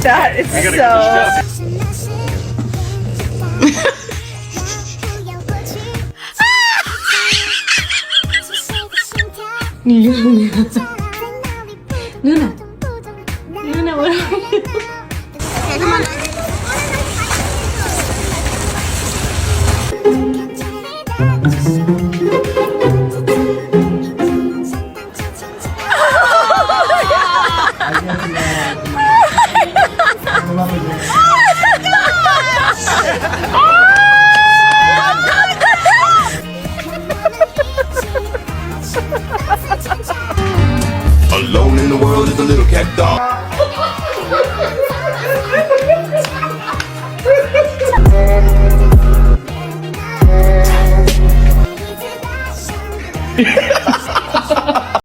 That is so. 누나. 누나 뭐라고? Alone in the world is a little cat dog. Yeah.